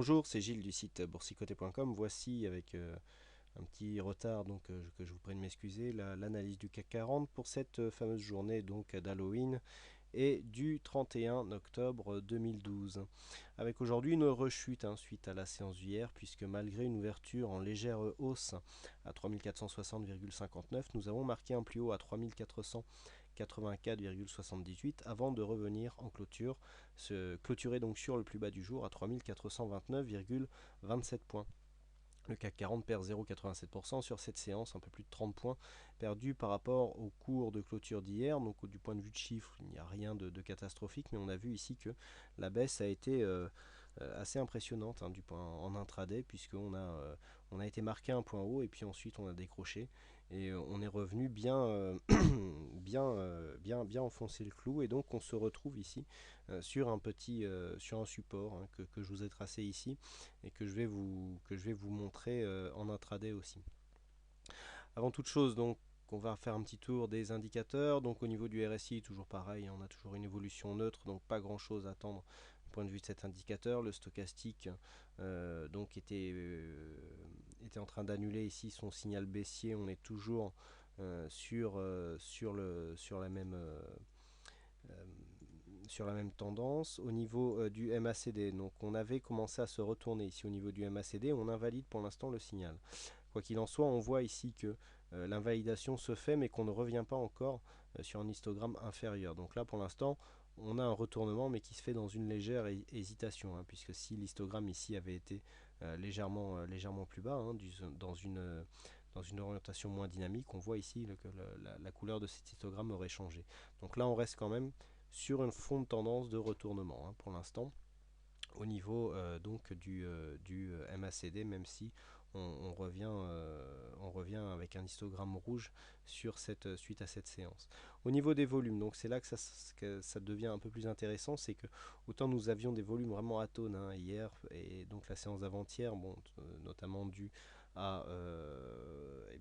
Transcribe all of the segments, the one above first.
Bonjour, c'est Gilles du site boursicoté.com. Voici avec un petit retard que je vous prie de m'excuser l'analyse du CAC 40 pour cette fameuse journée d'Halloween et du 31 octobre 2012. Avec aujourd'hui une rechute suite à la séance d'hier, puisque malgré une ouverture en légère hausse à 3460,59, nous avons marqué un plus haut à 3484,78 avant de revenir en clôture, se clôturer donc sur le plus bas du jour à 3429,27 points. Le CAC 40 perd 0,87% sur cette séance, un peu plus de 30 points perdus par rapport au cours de clôture d'hier. Donc du point de vue de chiffres, il n'y a rien de catastrophique, mais on a vu ici que la baisse a été assez impressionnante du point en intraday, puisqu'on a été marqué un point haut et puis ensuite on a décroché et on est revenu bien enfoncer le clou, et donc on se retrouve ici sur un support que je vous ai tracé ici et que je vais vous montrer en intraday aussi. Avant toute chose, donc on va faire un petit tour des indicateurs. Donc au niveau du RSI, toujours pareil, on a toujours une évolution neutre, donc pas grand chose à attendre du point de vue de cet indicateur. Le stochastique était en train d'annuler ici son signal baissier. On est toujours sur la même tendance. Au niveau du MACD, donc on avait commencé à se retourner ici au niveau du MACD. On invalide pour l'instant le signal. Quoi qu'il en soit, on voit ici que l'invalidation se fait, mais qu'on ne revient pas encore sur un histogramme inférieur. Donc là, pour l'instant, on a un retournement, mais qui se fait dans une légère hésitation, puisque si l'histogramme ici avait été légèrement plus bas, dans une orientation moins dynamique, on voit ici que la couleur de cet histogramme aurait changé. Donc là, on reste quand même sur une fond de tendance de retournement pour l'instant au niveau du MACD, même si on revient avec un histogramme rouge suite à cette séance. Au niveau des volumes, donc c'est là que ça devient un peu plus intéressant, c'est que autant nous avions des volumes vraiment atones hier, et donc la séance d'avant-hier, notamment due à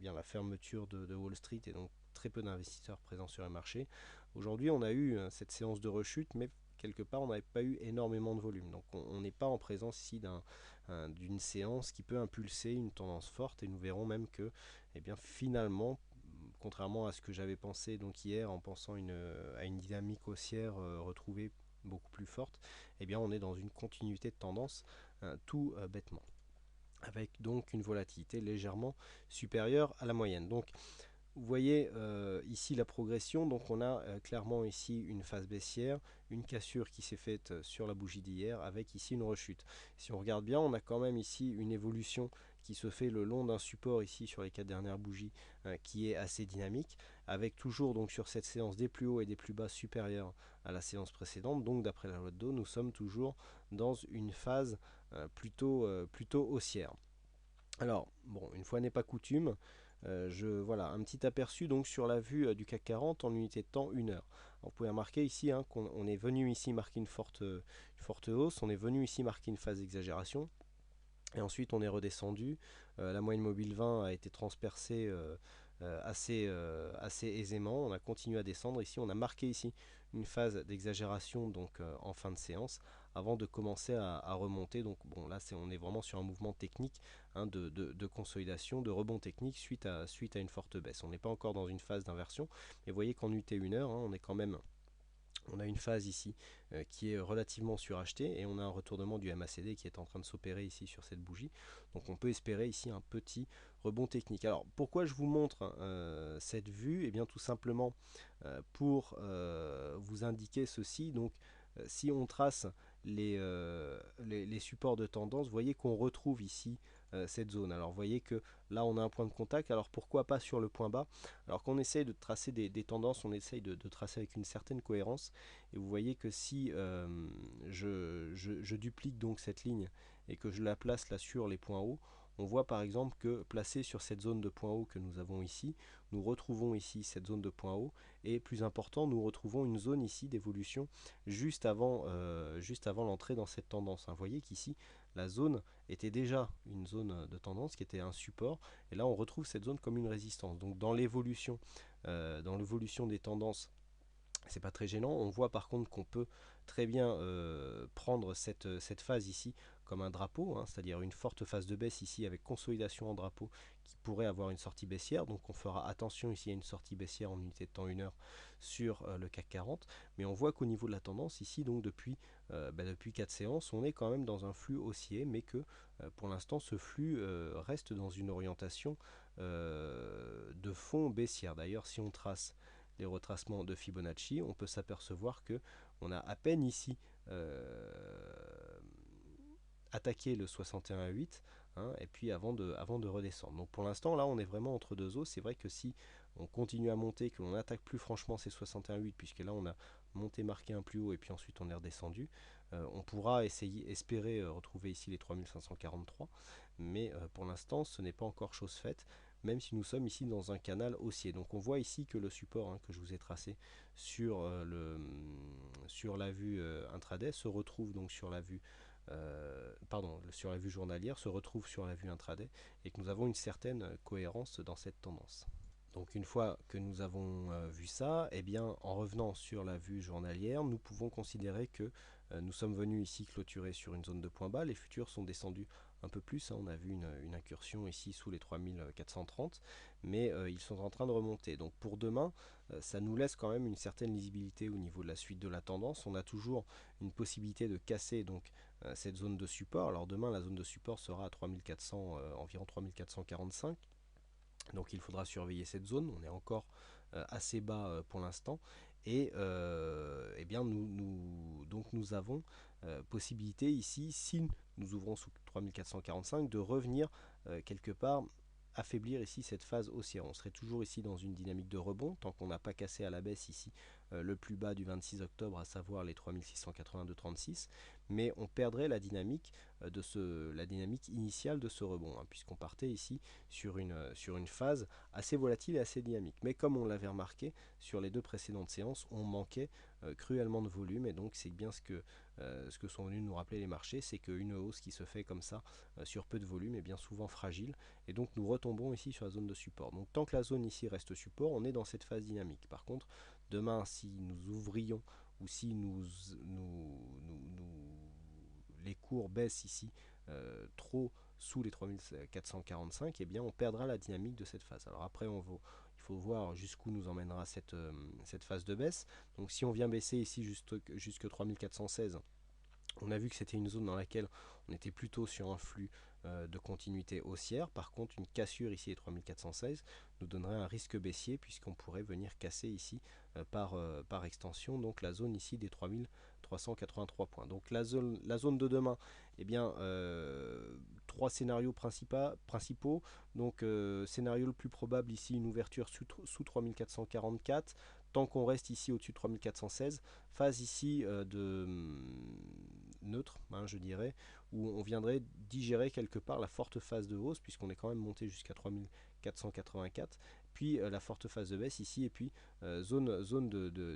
la fermeture de Wall Street, et donc très peu d'investisseurs présents sur le marché. Aujourd'hui, on a eu cette séance de rechute, mais quelque part, on n'avait pas eu énormément de volume. Donc, on n'est pas en présence ici d'une séance qui peut impulser une tendance forte, et nous verrons même que, finalement, contrairement à ce que j'avais pensé donc hier, en pensant à une dynamique haussière retrouvée beaucoup plus forte, on est dans une continuité de tendance tout bêtement, avec donc une volatilité légèrement supérieure à la moyenne. Donc, vous voyez ici la progression, donc on a clairement ici une phase baissière, une cassure qui s'est faite sur la bougie d'hier, avec ici une rechute. Si on regarde bien, on a quand même ici une évolution qui se fait le long d'un support ici sur les 4 dernières bougies qui est assez dynamique, avec toujours donc sur cette séance des plus hauts et des plus bas supérieurs à la séance précédente. Donc d'après la loi de Dow, nous sommes toujours dans une phase plutôt haussière. Alors, bon, une fois n'est pas coutume, voilà, un petit aperçu donc sur la vue du CAC 40 en unité de temps 1 heure. Alors, vous pouvez remarquer ici qu'on est venu ici marquer une forte hausse, on est venu ici marquer une phase d'exagération, et ensuite on est redescendu. La moyenne mobile 20 a été transpercée assez aisément. On a continué à descendre. Ici, on a marqué ici une phase d'exagération donc en fin de séance, avant de commencer à remonter. Donc bon, là on est vraiment sur un mouvement technique de consolidation, de rebond technique suite à une forte baisse. On n'est pas encore dans une phase d'inversion, mais vous voyez qu'en UT1 heure, on a une phase ici qui est relativement surachetée, et on a un retournement du MACD qui est en train de s'opérer ici sur cette bougie. Donc on peut espérer ici un petit rebond technique. Alors pourquoi je vous montre cette vue? Et bien tout simplement pour vous indiquer ceci. Donc si on trace les supports de tendance, vous voyez qu'on retrouve ici cette zone. Alors vous voyez que là on a un point de contact, alors pourquoi pas sur le point bas? Alors qu'on essaye de tracer des tendances, on essaye de tracer avec une certaine cohérence, et vous voyez que si je duplique donc cette ligne et que je la place là sur les points hauts, on voit par exemple que placé sur cette zone de point haut que nous avons ici, nous retrouvons ici cette zone de point haut, et plus important, nous retrouvons une zone ici d'évolution juste avant l'entrée dans cette tendance. Vous voyez qu'ici la zone était déjà une zone de tendance qui était un support, et là on retrouve cette zone comme une résistance. Donc dans l'évolution des tendances, c'est pas très gênant. On voit par contre qu'on peut très bien prendre cette phase ici comme un drapeau, hein, c'est-à-dire une forte phase de baisse ici avec consolidation en drapeau qui pourrait avoir une sortie baissière. Donc on fera attention ici à une sortie baissière en unité de temps 1 heure sur le CAC 40. Mais on voit qu'au niveau de la tendance ici, donc depuis 4 séances, on est quand même dans un flux haussier, mais que pour l'instant ce flux reste dans une orientation de fond baissière. D'ailleurs, si on trace les retracements de Fibonacci, on peut s'apercevoir que on a à peine ici attaqué le 61,8, hein, et puis avant de redescendre. Donc pour l'instant, là, on est vraiment entre deux eaux. C'est vrai que si on continue à monter, que l'on n'attaque plus franchement ces 61,8, puisque là, on a monté, marqué un plus haut, et puis ensuite on est redescendu, on pourra espérer retrouver ici les 3543, mais pour l'instant, ce n'est pas encore chose faite, même si nous sommes ici dans un canal haussier. Donc on voit ici que le support, hein, que je vous ai tracé sur la vue intraday se retrouve donc sur la vue sur la vue journalière, se retrouve sur la vue intraday, et que nous avons une certaine cohérence dans cette tendance. Donc une fois que nous avons vu ça, eh bien, en revenant sur la vue journalière, nous pouvons considérer que nous sommes venus ici clôturer sur une zone de point bas. Les futurs sont descendus un peu plus, hein. On a vu une incursion ici sous les 3430, mais ils sont en train de remonter. Donc pour demain, ça nous laisse quand même une certaine lisibilité au niveau de la suite de la tendance. On a toujours une possibilité de casser donc cette zone de support. Alors demain, la zone de support sera à 3400, environ 3445. Donc il faudra surveiller cette zone. On est encore assez bas pour l'instant. Et eh bien nous avons possibilité ici, si nous ouvrons sous 3445, de revenir quelque part affaiblir ici cette phase haussière. On serait toujours ici dans une dynamique de rebond tant qu'on n'a pas cassé à la baisse ici le plus bas du 26 octobre, à savoir les 3682,36, mais on perdrait la dynamique la dynamique initiale de ce rebond, hein, puisqu'on partait ici sur une phase assez volatile et assez dynamique. Mais comme on l'avait remarqué sur les deux précédentes séances, on manquait cruellement de volume, et donc c'est bien ce que sont venus nous rappeler les marchés, c'est qu'une hausse qui se fait comme ça sur peu de volume est bien souvent fragile, et donc nous retombons ici sur la zone de support. Donc tant que la zone ici reste support, on est dans cette phase dynamique. Par contre, demain, si nous ouvrions ou si les cours baissent ici trop sous les 3445, eh bien on perdra la dynamique de cette phase. Alors après, il faut voir jusqu'où nous emmènera cette phase de baisse. Donc si on vient baisser ici jusque 3416, on a vu que c'était une zone dans laquelle on était plutôt sur un flux de continuité haussière. Par contre, une cassure ici, les 3416, nous donnerait un risque baissier, puisqu'on pourrait venir casser ici par extension donc la zone ici des 3383 points. Donc la zone de demain, eh bien, trois scénarios principaux. Donc scénario le plus probable ici, une ouverture sous 3444. Tant qu'on reste ici au-dessus de 3416, phase ici de neutre, hein, je dirais, où on viendrait digérer quelque part la forte phase de hausse, puisqu'on est quand même monté jusqu'à 3484, puis la forte phase de baisse ici, et puis zone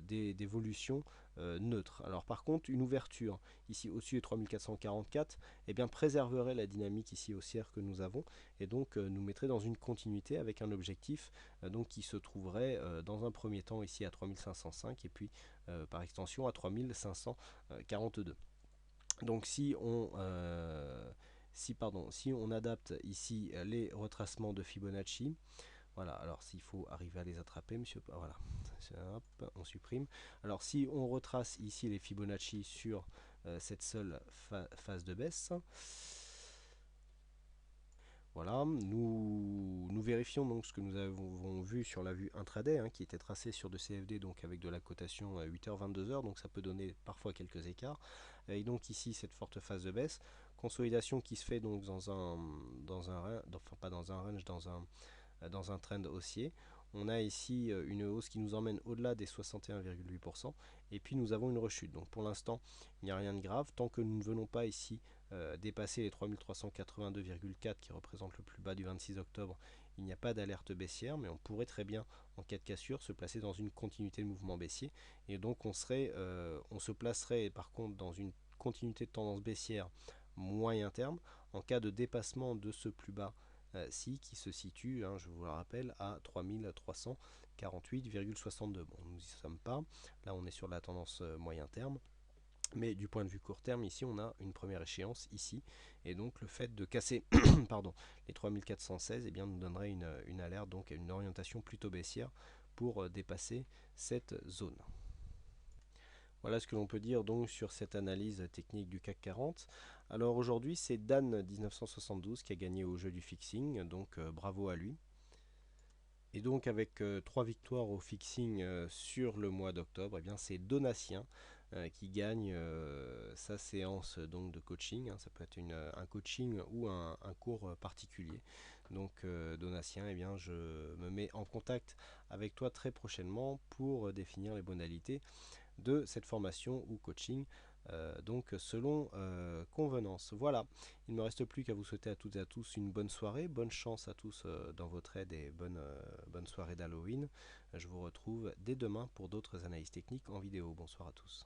d'évolution neutre. Alors par contre, une ouverture ici au-dessus de 3444, eh bien, préserverait la dynamique ici haussière que nous avons, et donc nous mettrait dans une continuité avec un objectif donc qui se trouverait dans un premier temps ici à 3505, et puis par extension à 3542. Donc si on adapte ici les retracements de Fibonacci, voilà, alors s'il faut arriver à les attraper, monsieur, voilà, hop, on supprime. Alors si on retrace ici les Fibonacci sur cette seule phase de baisse, voilà, nous vérifions donc ce que nous avons vu sur la vue intraday, hein, qui était tracée sur de CFD, donc avec de la cotation à 8h, 22h, donc ça peut donner parfois quelques écarts. Et donc ici, cette forte phase de baisse, consolidation qui se fait donc pas dans un range, dans un trend haussier. On a ici une hausse qui nous emmène au-delà des 61,8%, et puis nous avons une rechute. Donc pour l'instant, il n'y a rien de grave tant que nous ne venons pas ici dépasser les 3382,4 qui représentent le plus bas du 26 octobre. Il n'y a pas d'alerte baissière, mais on pourrait très bien, en cas de cassure, se placer dans une continuité de mouvement baissier, et donc on se placerait par contre dans une continuité de tendance baissière moyen terme en cas de dépassement de ce plus bas qui se situe, hein, je vous le rappelle, à 3348,62. Bon, nous n'y sommes pas. Là, on est sur la tendance moyen terme. Mais du point de vue court terme, ici on a une première échéance ici, et donc le fait de casser pardon, les 3416 eh bien, nous donnerait une alerte, donc une orientation plutôt baissière pour dépasser cette zone. Voilà ce que l'on peut dire donc sur cette analyse technique du CAC 40. Alors aujourd'hui c'est Dan 1972 qui a gagné au jeu du fixing, donc bravo à lui. Et donc avec 3 victoires au fixing sur le mois d'octobre, eh bien c'est Donatien qui gagne sa séance donc de coaching. Ça peut être un coaching ou un cours particulier. Donc Donatien, eh bien, je me mets en contact avec toi très prochainement pour définir les modalités de cette formation ou coaching, donc selon convenance. Voilà, il ne me reste plus qu'à vous souhaiter à toutes et à tous une bonne soirée, bonne chance à tous dans vos trades et bonne soirée d'Halloween. Je vous retrouve dès demain pour d'autres analyses techniques en vidéo. Bonsoir à tous.